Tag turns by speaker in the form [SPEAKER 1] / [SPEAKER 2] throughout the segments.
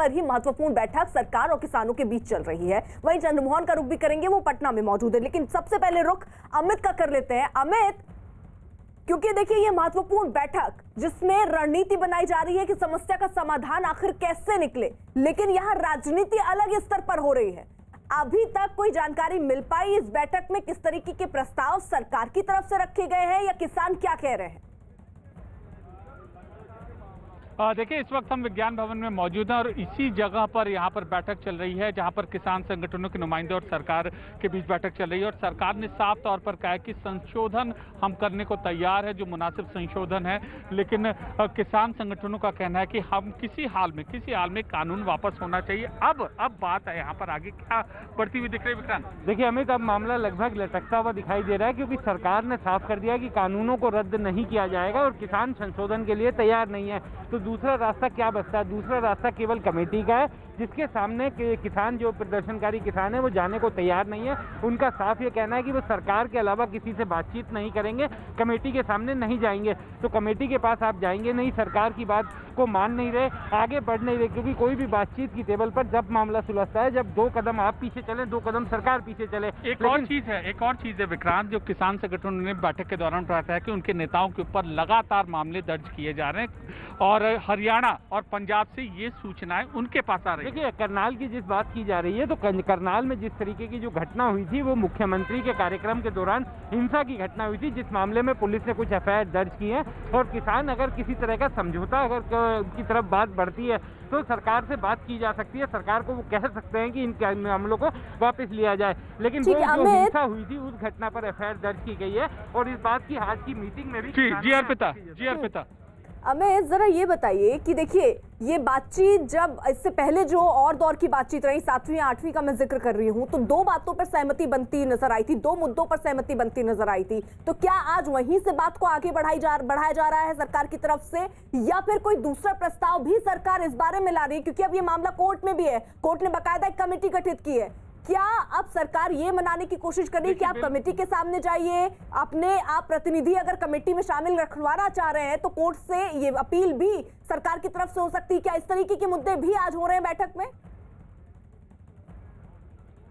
[SPEAKER 1] पर ही महत्वपूर्ण बैठक सरकार और किसानों के बीच चल रही है। वहीं चंद्रमोहन का रुख भी करेंगे, वो पटना में मौजूद है। लेकिन सबसे पहले रुख अमित का कर लेते हैं। अमित, क्योंकि देखिए ये महत्वपूर्ण बैठक जिसमें रणनीति बनाई जा रही है कि समस्या का समाधान आखिर कैसे निकले, लेकिन यहाँ राजनीति अलग स्तर पर हो रही है। अभी तक कोई जानकारी मिल पाई इस बैठक में किस तरीके के प्रस्ताव सरकार की तरफ से रखे गए हैं या किसान क्या कह रहे हैं?
[SPEAKER 2] देखिए, इस वक्त हम विज्ञान भवन में मौजूद हैं और इसी जगह पर यहाँ पर बैठक चल रही है जहाँ पर किसान संगठनों के नुमाइंदे और सरकार के बीच बैठक चल रही है। और सरकार ने साफ तौर पर कहा है कि संशोधन हम करने को तैयार है, जो मुनासिब संशोधन है, लेकिन किसान संगठनों का कहना है कि हम किसी हाल में कानून वापस होना चाहिए। अब बात है यहाँ पर आगे क्या बढ़ती हुई दिख रही है विक्रांत?
[SPEAKER 3] देखिए अमित, अब मामला लगभग लटकता हुआ दिखाई दे रहा है, क्योंकि सरकार ने साफ कर दिया कि कानूनों को रद्द नहीं किया जाएगा और किसान संशोधन के लिए तैयार नहीं है। तो दूसरा रास्ता क्या बचता है? दूसरा रास्ता केवल कमेटी का है, जिसके सामने किसान, जो प्रदर्शनकारी किसान है, वो जाने को तैयार नहीं है। उनका साफ ये कहना है कि वो सरकार के अलावा किसी से बातचीत नहीं करेंगे, कमेटी के सामने नहीं जाएंगे। तो कमेटी के पास आप जाएंगे नहीं, सरकार की बात को मान नहीं रहे, आगे बढ़ नहीं रहे, क्योंकि कोई भी बातचीत की टेबल पर जब मामला सुलझता है, जब 2 कदम आप पीछे चले, 2 कदम सरकार पीछे चले।
[SPEAKER 2] एक और चीज है विक्रांत, जो किसान संगठनों ने बैठक के दौरान बताया कि उनके नेताओं के ऊपर लगातार मामले दर्ज किए जा रहे हैं और हरियाणा और पंजाब से ये सूचनाएं उनके पास आ रही है।
[SPEAKER 3] देखिए, करनाल की जिस बात की जा रही है, तो करनाल में जिस तरीके की जो घटना हुई थी, वो मुख्यमंत्री के कार्यक्रम के दौरान हिंसा की घटना हुई थी, जिस मामले में पुलिस ने कुछ एफआईआर दर्ज की है। और किसान अगर किसी तरह का समझौता अगर की तरफ बात बढ़ती है तो सरकार से बात की जा सकती है, सरकार को वो कह सकते हैं कि इन मामलों को वापस लिया जाए। लेकिन वो जो हिंसा हुई थी, उस घटना पर एफआईआर दर्ज की गई है और इस बात की आज की मीटिंग में भी
[SPEAKER 2] जी अर्पिता
[SPEAKER 1] अमित, जरा ये बताइए कि देखिए ये बातचीत, जब इससे पहले जो और दौर की बातचीत रही, 7वीं 8वीं का मैं जिक्र कर रही हूँ, तो 2 बातों पर सहमति बनती नजर आई थी, 2 मुद्दों पर सहमति बनती नजर आई थी। तो क्या आज वहीं से बात को आगे बढ़ाया जा रहा है सरकार की तरफ से, या फिर कोई दूसरा प्रस्ताव भी सरकार इस बारे में ला रही है? क्योंकि अब ये मामला कोर्ट में भी है, कोर्ट ने बाकायदा एक कमेटी गठित की है। क्या अब सरकार ये मनाने की कोशिश कर रही है कि आप कमेटी के सामने जाइए, अपने आप प्रतिनिधि अगर कमेटी में शामिल रखवाना चाह रहे हैं तो कोर्ट से ये अपील भी सरकार की तरफ से हो सकती है? क्या इस तरीके के मुद्दे भी आज हो रहे हैं बैठक में?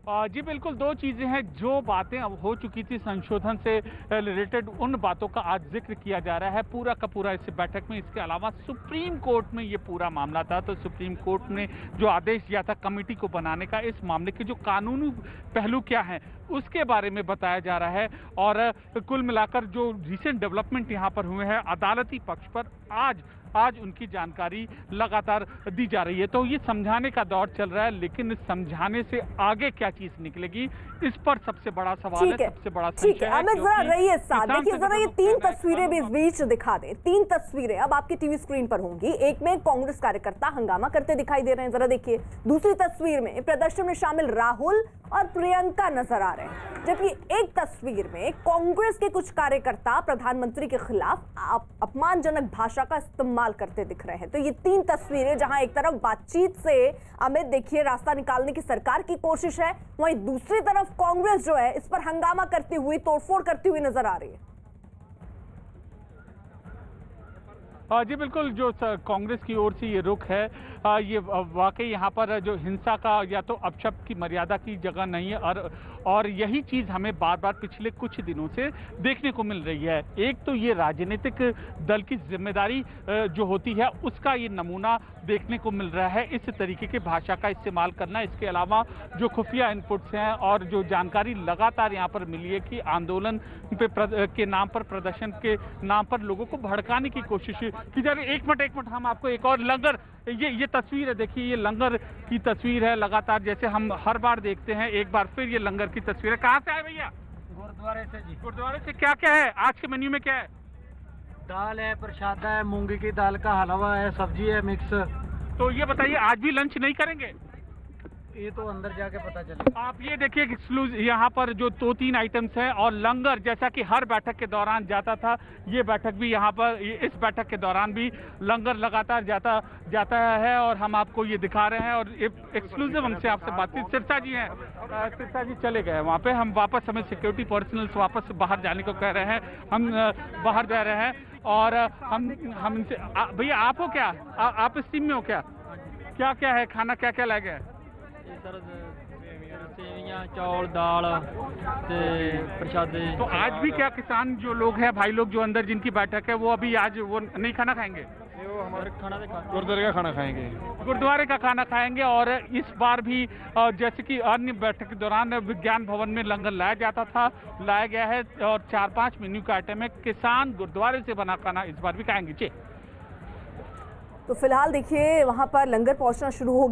[SPEAKER 2] जी बिल्कुल, 2 चीजें हैं। जो बातें अब हो चुकी थी संशोधन से रिलेटेड, उन बातों का आज जिक्र किया जा रहा है पूरा का पूरा इस बैठक में। इसके अलावा सुप्रीम कोर्ट में ये पूरा मामला था, तो सुप्रीम कोर्ट ने जो आदेश दिया था कमेटी को बनाने का, इस मामले के जो कानूनी पहलू क्या हैं उसके बारे में बताया जा रहा है। और कुल मिलाकर जो रिसेंट डेवलपमेंट यहाँ पर हुए हैं अदालती पक्ष पर, आज उनकी जानकारी लगातार दी जा रही है। तो ये समझाने का दौर चल रहा है, लेकिन समझाने से आगे क्या चीज निकलेगी, इस पर सबसे बड़ा सवाल है, सबसे बड़ा संशय है।
[SPEAKER 1] अमित, जरा रहिए साथ, देखिए जरा ये 3 तस्वीरें भी इस बीच दिखा दें। 3 तस्वीरें अब आपकी टीवी स्क्रीन पर होंगी। एक में कांग्रेस कार्यकर्ता हंगामा करते दिखाई दे रहे हैं, जरा देखिए। दूसरी तस्वीर में प्रदर्शन में शामिल राहुल और प्रियंका नजर आ रहे हैं, जबकि एक तस्वीर में कांग्रेस के कुछ कार्यकर्ता प्रधानमंत्री के खिलाफ अपमानजनक भाषा का इस्तेमाल करते दिख रहे हैं। तो ये 3 तस्वीरें, जहां एक तरफ बातचीत से अमित देखिए रास्ता निकालने की सरकार की कोशिश है, वहीं दूसरी तरफ कांग्रेस जो है इस पर हंगामा करती हुई, तोड़फोड़ करती हुई नजर आ रही है।
[SPEAKER 2] जी बिल्कुल, जो कांग्रेस की ओर से ये रुख है, ये वाकई यहाँ पर जो हिंसा का या तो अपशब्द की मर्यादा की जगह नहीं है, और यही चीज़ हमें बार बार पिछले कुछ दिनों से देखने को मिल रही है। एक तो ये राजनीतिक दल की जिम्मेदारी जो होती है उसका ये नमूना देखने को मिल रहा है, इस तरीके की भाषा का इस्तेमाल करना। इसके अलावा जो खुफिया इनपुट्स हैं और जो जानकारी लगातार यहाँ पर मिली है कि आंदोलन के नाम पर, प्रदर्शन के नाम पर लोगों को भड़काने की कोशिश की जा रही है। एक मिनट हम आपको एक और लंगर, ये तस्वीर है, देखिए ये लंगर की तस्वीर है। लगातार जैसे हम हर बार देखते हैं, एक बार फिर ये लंगर की तस्वीर है। कहाँ से आए भैया?
[SPEAKER 4] गुरुद्वारे से जी।
[SPEAKER 2] गुरुद्वारे से। क्या क्या है आज के मेन्यू में? क्या है?
[SPEAKER 4] दाल है, प्रसाद है, मूंगी की दाल का हलवा है, सब्जी है मिक्स।
[SPEAKER 2] तो ये बताइए, आज भी लंच नहीं करेंगे?
[SPEAKER 4] ये तो अंदर जाके पता चले।
[SPEAKER 2] आप ये देखिए यहाँ पर जो 2-3 आइटम्स हैं और लंगर, जैसा कि हर बैठक के दौरान जाता था, ये बैठक भी यहाँ पर, इस बैठक के दौरान भी लंगर लगातार जाता है और हम आपको ये दिखा रहे हैं। और एक्सक्लूसिव हमसे आपसे बातचीत सिरसा जी हैं, सिरसा जी चले गए वहाँ पे, हम वापस, हमें सिक्योरिटी पर्सनल्स वापस बाहर जाने को कह रहे हैं, हम बाहर जा रहे हैं और हम इनसे, भैया आप हो क्या? आप इस टीम में हो क्या? क्या क्या है खाना, क्या क्या लाया गया है?
[SPEAKER 4] सर सेवियां चौल दाल प्रसादे।
[SPEAKER 2] तो आज भी क्या किसान जो लोग हैं, भाई लोग जो अंदर जिनकी बैठक है, वो अभी आज वो नहीं खाना खाएंगे?
[SPEAKER 5] गुरुद्वारे का खाना खाएंगे।
[SPEAKER 2] गुरुद्वारे का खाना खाएंगे। और इस बार भी जैसे कि अन्य बैठक के दौरान विज्ञान भवन में लंगर लाया गया है और 4-5 मेन्यू के आइटम में किसान गुरुद्वारे से बना खाना इस बार भी खाएंगे।
[SPEAKER 1] तो फिलहाल देखिए वहां पर लंगर पहुंचना शुरू हो गया।